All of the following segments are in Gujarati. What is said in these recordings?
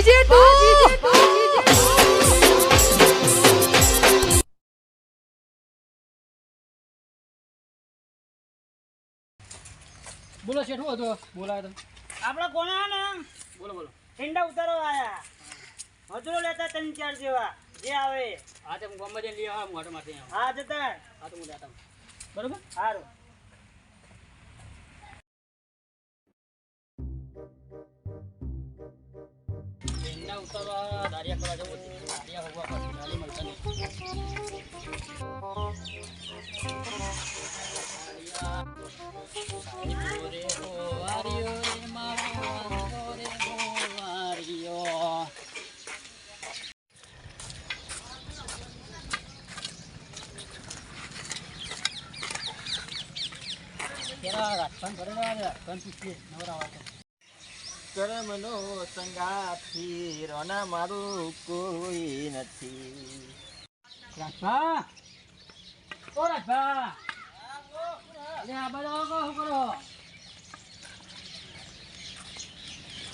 DJ બોલો શેઠ હું હતો બોલાય તમે આપડા કોના ને બોલો બોલો ઠંડા ઉતારો આયા મજૂરો લેતા 3-4 જેવા જે આવે હા તો હું ગામમાં જઈને લઈ આવા મોટો માંથી હા જતા હા તો હું જાતા હું. બરોબર સારું એના ઉતારવા દારિયા કરવા જવું છે દારિયા હોવા પછી ગાડી મળતા નહીં. રાજસ્થાન ભરેલા રાજસ્થાન પૂછીએ નવરા કર્મનો સંગાથી રોના મારું કોઈ નથી. રાજભા ઓ રાજભા અરે આ બધા શું કરો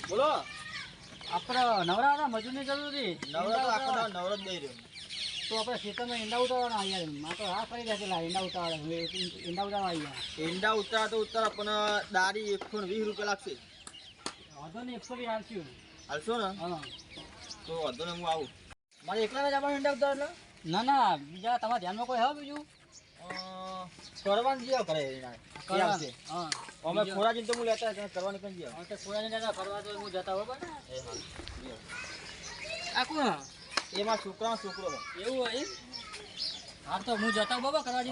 બોલો આપણે નવરા હતા મજૂરની જરૂર હતી નવરો તો આખો દાડો નવરો જ દઈ રહ્યો. તો આપણે ખેતરમાં ઈંડા ઉતારવાના અહીંયા માં તો હા કરી દેલા ઈંડા ઉતારવા અહીંયા ઈંડા ઉતારા તો ઉતારા પણ દારી 120 રૂપિયા લાગશે. વાંધો નહીં 120 આલશું હાલશો ને હા તો વાંધો ને હું આવું. મારે એકલાને જ આપણે ઈંડા ઉતારવા ના ના બીજા તમારા ધ્યાનમાં કોઈ હા બીજું કરવાનું જીઓ કરે આવશે. હા અમે ખોરાજી તો હું લેતા હતા કરવાની પણ જીઓ તો ખોરાની દાદા ફરવા તો હું જતા બરોબર એ હા આ કોણ એમાં છોકરો છે. એવું હોય હા તો હું જતા બાબા કરવા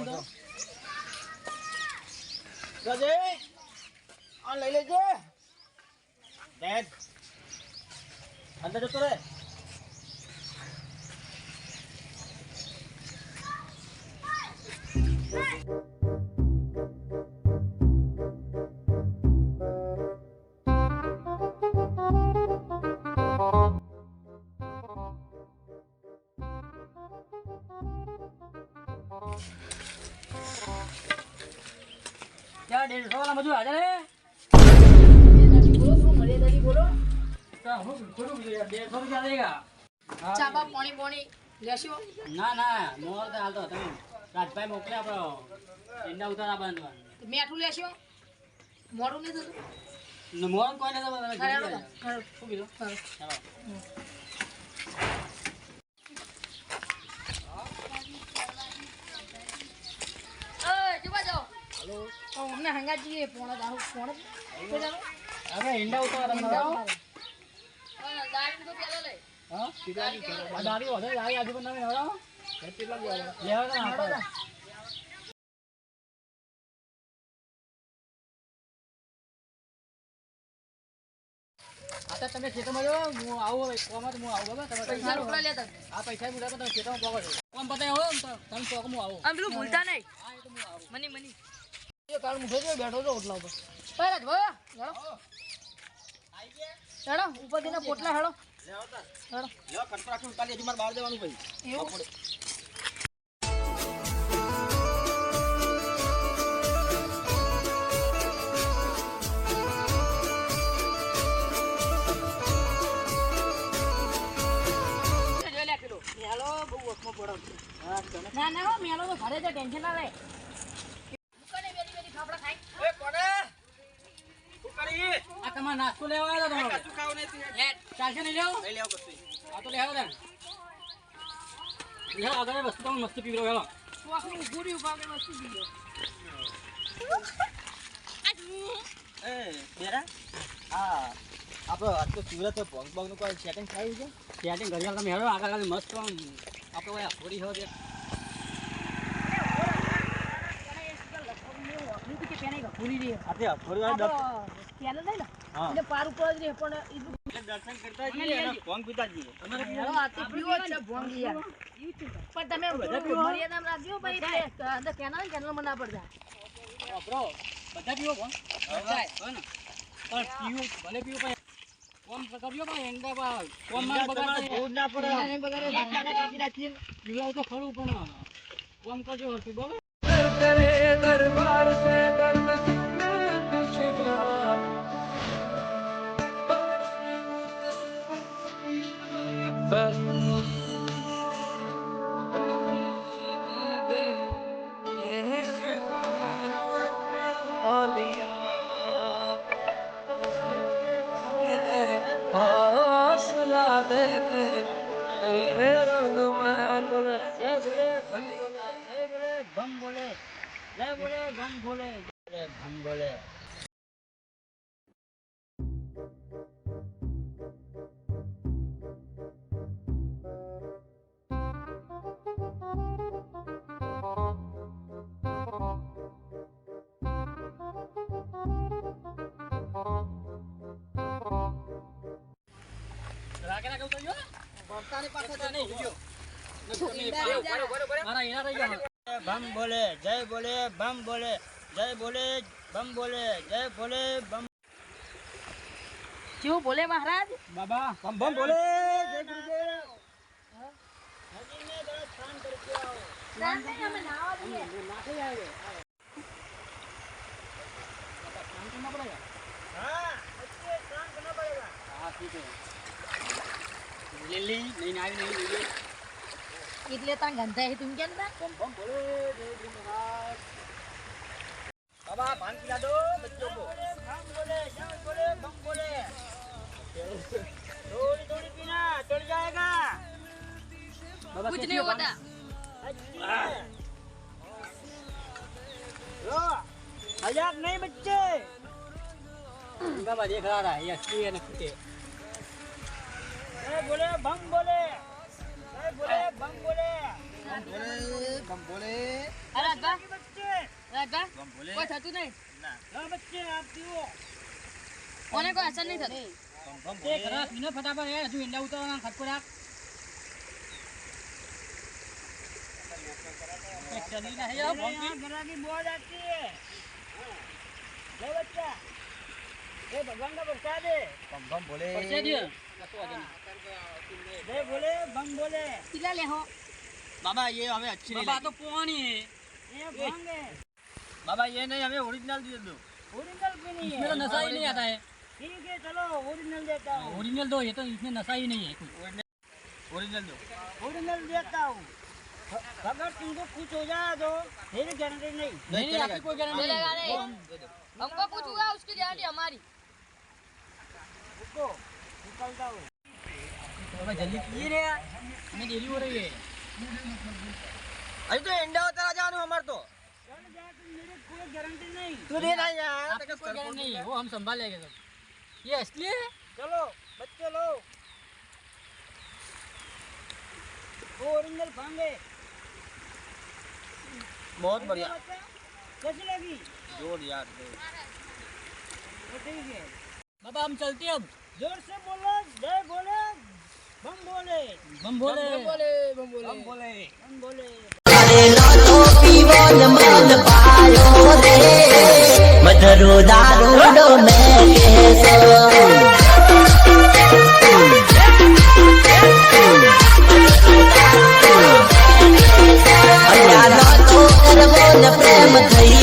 તો સજે આ લઈ લેજે ડેડ અંદર જતો રે. ત્યાં 150 વાળા મજૂર હાજર હે ચાબા પાણી લેશો ના ના મોર તો હાલતો તમે રાજભાઈ મોકલે આપણો ઈંડા ઉતારા બાંધવા મેઠું લેશો મોડું નહીં થતું મોર કોઈ ને તમે ખરું. શું કીધું ચાલો અમને હંગા જઈએ પોણા દારૂ હવે ઈંડા ઉતારા તમે પોણા હા આ દારી વધે દારી આજુ પણ તમે નવરાવો કેટલા લેવા ના આપો आता તમે ખેતરમાં જો હું આવું કોમત હું આવું બરાબર તમે પૈસા રોકડા લેતા આ પૈસા મુલા તો તમે ખેતરમાં પકડો કોમ પતાય હો તો તમે ચોક હું આવું આમ પેલું ભૂલતા નહીં હા એ તો હું આવું મની એ કાળ મુઠો જો બેઠો છો ઓટલા ઉપર પહેલા જ ભયા હેડો ઉપર દીના પોટલા હેડો હેડો લ્યો કટકો રાખી ઉતારી હજી મારે બહાર જવાનું ભાઈ. એવું મેલો બહુ ઓછો પડો ના ના હો મેલો તો ઘરે જ ટેન્શન ના લે દુકાને વેરી ફાફડા ખાઈ એ કોને શું કરી આ તમાર નાસ્તો લેવા આવ્યો તમારો કશું ખાવ નથી. ચાલશે નહીં લેવો લઈ લેવો કશું. આ તો લેવો ને લે આગળ વસ્તુ તમે મસ્ત પીવરો હેલો વાકનું ઉભુરી ઉભા કે વસ્તુ દીધો એ બેરા હા આપણો આજ તો સુરત ભોંગ ભોંગ નું કોઈ સેટિંગ થયું છે. સેટિંગ કરી તમે હેડો આગળ મસ્ત આપણે કોઈ થોડી હો દે આપણે થોડી વાર હા એટલે પાર ઉપર જ રહે પણ દર્શન કરતા જઈએ અને ભોંગ પીતા જઈએ. પણ તમે મર્યાદામાં રાખજો ભાઈ અંદર કેનાલ ના પડતા બ્રો બધા પીવો કોણ બધાય હો ને પણ પીવું ભલે પીવું પણ કોમ કર્યો પણ એંડા બા કોમ માં બગાડ બહુ ના પડે. નહીં બગાડે પીવાય તો ખરું પણ કોમ કરજો હરકી બોલો दरबार से दर्द બમ બોલે જય બોલે બમ બોલે બમ બોલે. રાખેલા કહું તો જો વર્તાની પાસે તો નહીં જો. મારા એના રહી ગયા બમ બોલે જય બોલે બમ બોલે જય બોલે બમ બોલે જય બોલે બમ. કેવું બોલે મહારાજ? બાબા બમ બમ બોલે જય ગુરુદેવ. હજીને જરા સ્નાન કરી આવો. સ્નાન નહીં, અમે નાહવા જઈએ. हाँ अच्छे स्नान करना पड़ेगा. હા ઠીક છે લીલી નહીં આવી નહીં લીલી એટલે તાર ગંધા હે તું કેમ ના? બમ બમ બોલે જય ગુરુનાથ बाबा पान पिला दो बच्चों को. बम बोले जय बोले बम बोले. थोड़ी थोड़ी पीना चढ़ जाएगा. બાબા कुछ कैसी नहीं हो होता. अच्छी है. लो मजाक नहीं बच्चे. बाबा देख रहा है ये असली है नकली है जय बोले बम बोले जय बोले बम बोले. बम बोले અરે બા, बच्चे બા, बम बोले. કોઈ થતું નહીં. हाँ बच्चे आप पियो. કોને કોઈ અસર નહીં થતી. बम देख रहा पीना फटाफट है हजू इंडा उतारना खत को राख एक चली ना है यार मेरे यहाँ ग्राहकी बहुत आती है. लो बच्चा ये भगवान का प्रसाद है. बम बोले. परसे दिए कतो आ जाना जय बोले बम बोले. પીલા લે હો. बाबा ये हमें अच्छी नहीं बाबा लगी. तो पुरानी है ये भांग है. बाबा ये नहीं हमें ओरिजिनल दे दो. ओरिजिनल भी नहीं इसमें तो है. नशा ही नहीं आता है ठीक है चलो ओरिजिनल देता हूँ. ओरिजिनल दो ये तो इसमें नशा ही नहीं है कोई ओरिजिनल दो. ओरिजिनल देता हूँ. अगर तुमको कुछ हो जाए तो मेरी गारंटी नहीं. नहीं नहीं आपकी कोई गारंटी चलेगा नहीं नहीं. वो हम दे दो हमको कुछ हुआ उसकी गारंटी हमारी. रुको निकलता हूँ. बाबा जल्दी कीजिए रे यार हमें देरी हो रही है अरे तो एंडा उतारा जानो हमार तो. चल जाए तो मेरी कोई गारंटी नहीं. तू दे ना यार. आपकी कोई गारंटी नहीं है वो हम संभाल लेंगे सब ये असली है चलो बच्चे लो. वो ओरिजिनल भांग है. बहुत बढ़िया. बच्चा, कैसी लगी? जोर यार जोर. तो ठीक है. बाबा हम चलते हैं अब जोर से बोलो जय बोले बम बोले बम बोले બમ બોલે, બમ બોલે. बम बोले बम बोले. मधुरो दारूडो में प्रेम थई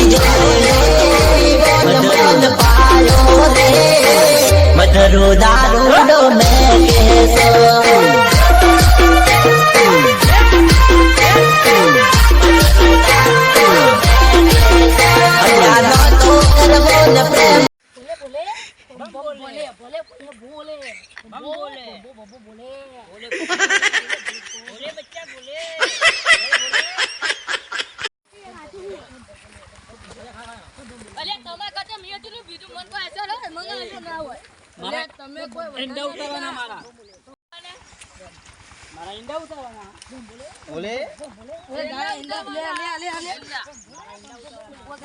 पायो रे मधुरो दारूडो में બોલે, બોલે. બોલે, બોલે, બોલે, બોલે. बम बोले. બબો, બબો, બોલે. बोले बोले बच्चा बोले. અલે તમે કતે મેં તું બીજું મન કોઈ અસર હોય મને અસર ના હોય. અલે તમે કોઈ इंडा उतारवाना मारा मारा इंडा उतारवाना बोले. એ ગાડા ઇંડા લે લે લે લે.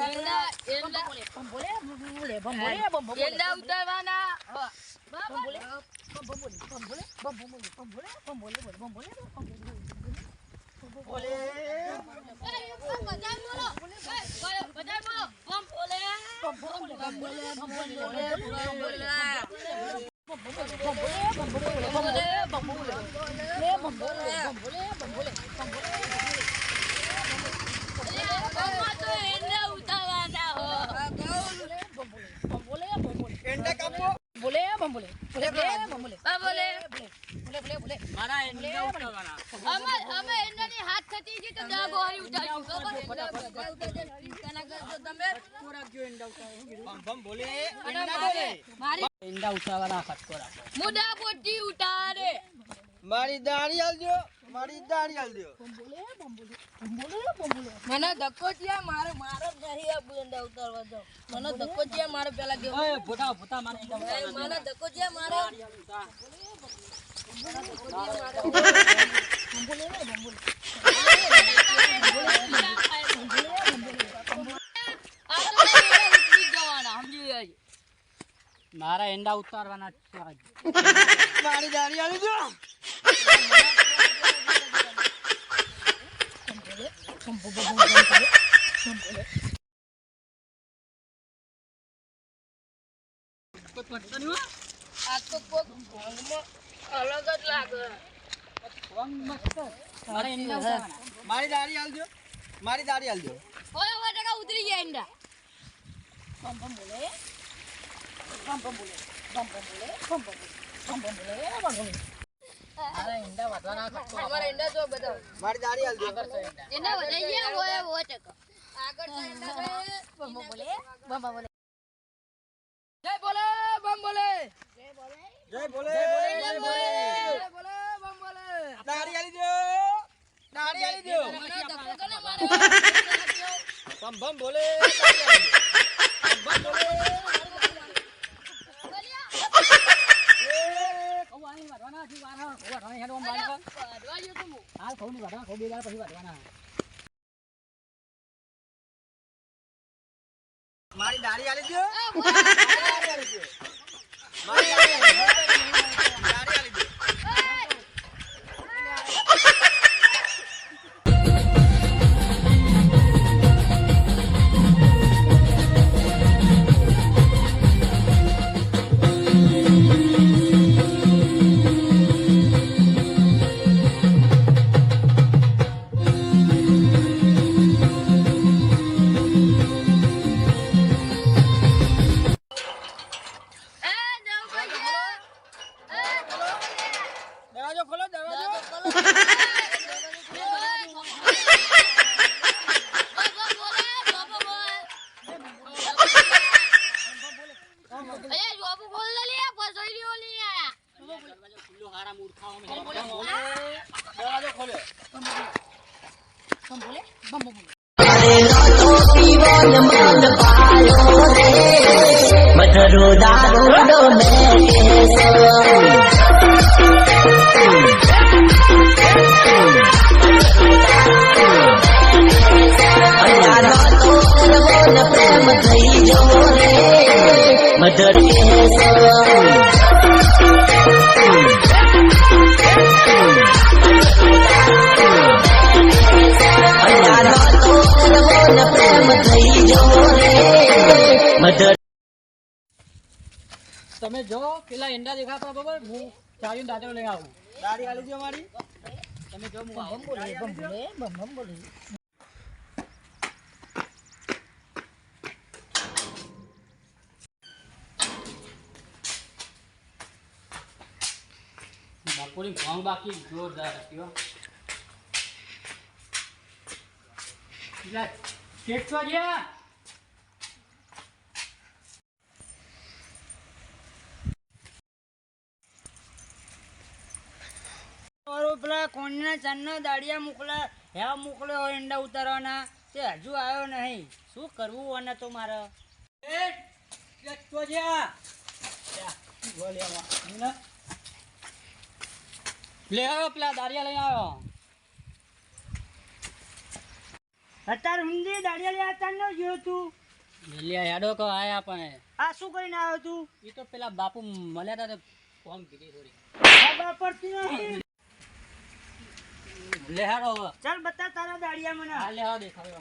એંડા એંડા બમ બોલે બમ બોલે બમ બોલે બમ બોલે. એંડા ઉતારવાના. બમ બોલે બમ બોલે બમ બોલે બમ બોલે બમ બોલે બમ બોલે બમ બોલે બોલે. બજાય બોલો. બજાય બોલો. બમ બોલે બમ બોલે બમ બોલે બમ બોલે બમ બોલે. મારા ઈંડા ઉતારવાના. અમે એનાની હાથ થતી ગઈ તો દા ગોળી ઉતારી ભમ બોલે ઈંડા બોલે. ઈંડા ઉતારવાના ખટકો રાખો. મુડા બોટી ઉતારે મારી દાઢી આલજો, મારી દાઢી આલજો. મને ધક્કો થયા મારે નહીં આ બુંડા ઉતારવા દો મને ધક્કો થયા મારે પેલા કેવું ઓય ભૂતા મારા ઈંડા ઉતારવાના. મને ધક્કો થયા મારે મારા ઈંડા ઉતારવાના છે આજ. મારી દાઢી આલજો. આ તો કોક ભોંગમાં અલગ જ લાગે મારા ઈંડા ઉતારવાના. મારી દાઢી આલજો, મારી દાઢી આલજો. ઓય ઓય ટકા ઉતરી ગયા ઈંડા બમ બોલે મારા ઈંડા વધવાના ખટકો રાખો. અમારા ઈંડા તો બધા મારી દાઢી આલજો. ઈંડા વધાઈ ગયા હોય હોય ટકા આગળ તો ઈંડા છે બમ બોલે જય બોલે બમ બોલે જય બોલે, જય જય બોલે બોલે. જય બોલે બમ બોલે દાઢી આલજો, દાઢી આલજો. મને ધક્કો કરે મારે ભમ બોલે દાઢી આલજો. ભમ બોલે. કહું આની વધવાના છે, વાના. કહું વધવાના હેડ ઓમ બાજુ કર. પાડવા જો તું હાલ કહું ની વધવાના, કહું બે દાડા પછી વધવાના. મારી દાઢી આલજો. આ બોલે દાઢી આલજો. મારી દાઢી આલજો. દાઢી આલજો. દરવાજો ખોલો, દરવાજો. ખુલ્લો હારા મૂર્ખાઓ દરવાજો ખોલ્યો. મધરો દારૂડો મેં પ્રેમ થઈ જો રે મધર પ્રેમ થઈ જો રે મધર. તમે જો પેલા ઈંડા દેખાતા બરોબર, હું ચાવીને દાદરો લઈ આવું. દાઢી આલજો મારી. તમે જો હું આવું. બપોરી ભોંગ બાકી જોરદાર હતી હો. કેટલો ગયા પેલા કોણના ચાંદનો દાડિયા મોકલા હેવા મોકલ્યો હોય ઈંડા ઉતારવાના તે હજુ આવ્યો નહીં. શું કરવું અને તો મારે લે આવ્યો પેલા દારિયા લઈને આવ્યો. અત્યારે ઊંધી દાડિયા લઈ આવતા ન ગયો તું. લે હેડો કો આયા પણ આ શું કરીને આવ્યો તું? એ તો પેલા બાપુ મળ્યા હતા તો ફોન કીધી થોડી. ખબર પડતી નથી. લે હેડો હવે. ચાલ બતા તારા દાડિયા મને. હા લે હા દેખાડો.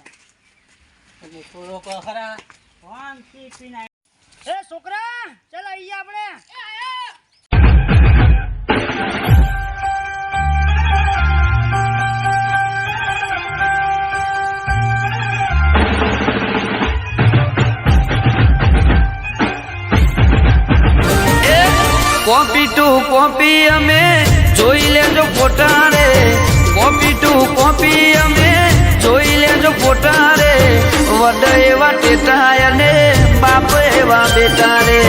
થોડો કો ખરા. ફોન થી પીને એ છોકરા ચાલ આઈએ આપણે. કોણ કોપી અમે જોઈ લેજો ફોટા રે કોપી ટુ કોપી અમે જોઈ લેજો ફોટા રે વડ એવા ટેટા અને બાપ એવા બેટા રે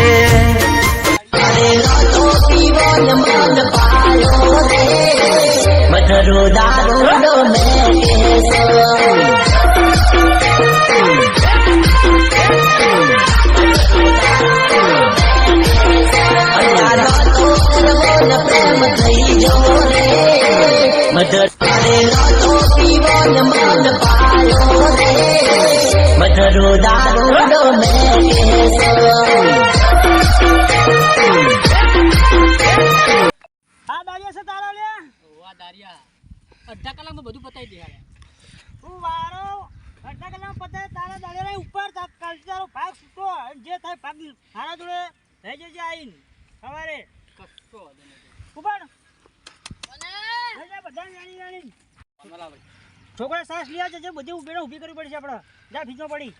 મધરો દારૂડો મેં કેસો પ્રેમ થઈ જો રે મધર તો પીવો ને મન પાયો રે મધરો દારૂડો મેં કેસો હા દાડિયા છે તારા લે વાહ દારિયા અડધા કલાકમાં બધું પતાવી દે હાલે. તું વારો અડધા કલાક પતાય તારા દાડિયા ઉપર તારો ભાગ છૂટો જે થાય ભાગ હારા જોડે રહી જજે આઈને સવારે કશો વાંધો નહીં. ઉપર મને રહી જા બધા નાની નાની બરાબર. છોકરા સાસ લ્યા છે જે બધી ઊભી કરવી પડશે આપણે જા ભીજો પડી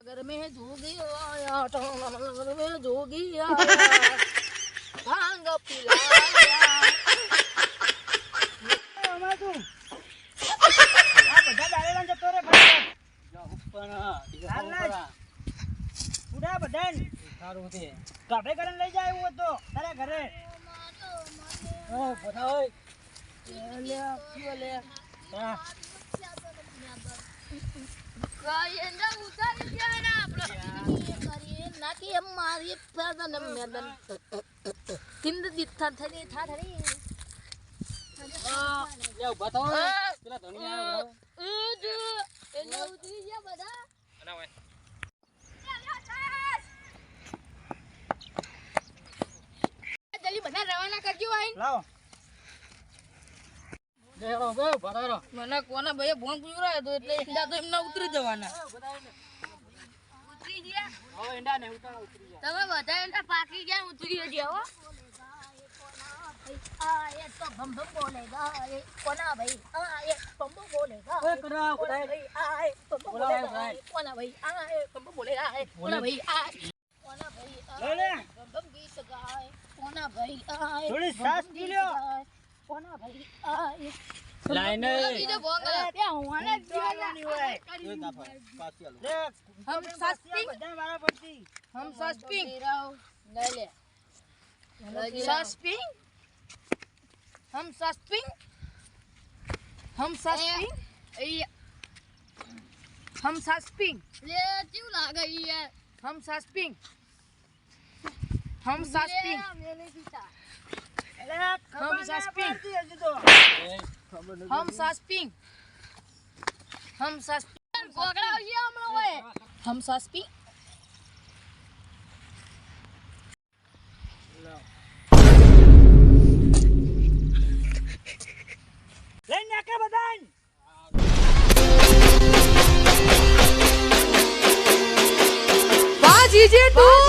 घर में जोगी आया घर में जोगी आया भांग पिलाया અમાર તું આ બધા દાડેલા જતો રે ભાઈ જા ઉપર હા, બીજા હાલ ઉપર હા. ઉડા બધા સારું છે. કાફે કરીને લઈ જાય એવું તો તારા ઘરે ઓ બધા હોય. ले क्यों ले હા કાયના ઉતારી ગયા આપણે કરીએ નાકી અમારી ફાદન મેદન કિંદ દિથા થની થા થની લે ઉભા થાઓ. પેલા ધણિયા આવ્યા. એને ઉતરી ગયા બધા જલ્દી બધા રવાના કરજો આઈ લાવો લે હેડો, બે ઉભા થાઓ હેડો. મને કોના ભાઈએ ફોન પૂછ્યો તો એટલે ઈંડા તો એમના ઉતરી જવાના ઉતરી ગયા હવે ઈંડા ને ઉતારો ઉતરી જાય. તમે બધા ઈંડા પાકી ગયા ઉતરી ગયા હો આ એ તો ભમ ભમ બોલેગા એ કોના ભાઈ આ એ ભમ ભમ બોલેગા ઓય કરા બધા ભાઈ આ એ ભમ ભમ બોલેગા કોના ભાઈ આ એ ભમ ભમ બોલેગા કોના ભાઈ આ કોના ભાઈ લે લે ભમ ભમ ગીત ગાય કોના ભાઈ આ એ થોડી સાસ પી લ્યો કોના ભાઈ આ એ લાઈને બીજો ફોન કરે ત્યાં હોવાને ચાલવાની હોય એ ના ભાઈ પાછી આલો લે હમ સસ્તી બધા વાળા પડતી हम सस्पिंग ले ले सस्पिंग हम सस्पिंग हम सस्पिंग हम सस्पिंग ले क्यों लागा ये हम सस्पिंग हम सस्पिंग मैंने पीता એટલે હમ સસ્પિંગ. હજુ તો हम सस्पिंग हम सस्पिंग पकड़ा ये हम लोग हम सस्पिंग લઈ નાખે બધા વાહ જીજે તું